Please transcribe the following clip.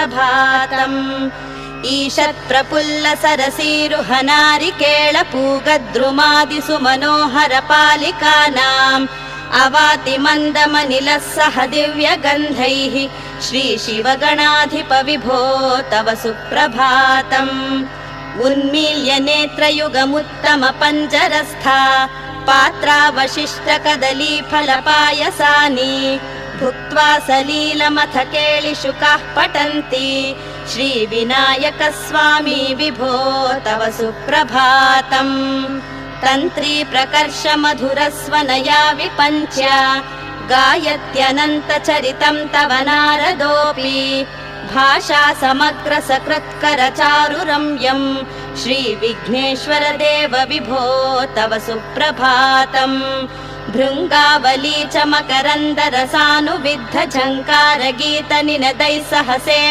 सुप्रभातम् ईषत्प्रफुल्ल सरसीरुहनारिकेळपूगद्रुमादिसुमनोहर अवाति मन्दमनिलः सह दिव्यगन्धैः श्रीशिवगणाधिप विभो तव सुप्रभातम् उन्मील्य नेत्रयुगमुत्तम पञ्जरस्था पात्रावशिष्टकदलीफलपायसानि भुक्त्वा सलीलमथ केलिशुकाः पठन्ति श्रीविनायकस्वामी विभो तव सुप्रभातम् तन्त्री प्रकर्ष मधुरस्वनया विपञ्च्य गायत्यनन्तचरितं तव नारदोऽपि भाषा समग्र सकृत्कर चारुरम्यम् श्रीविघ्नेश्वर देव विभो तव सुप्रभातम् भृङ्गावली च मकरन्दरसानुविद्ध झङ्कार गीत निनदैः सहसे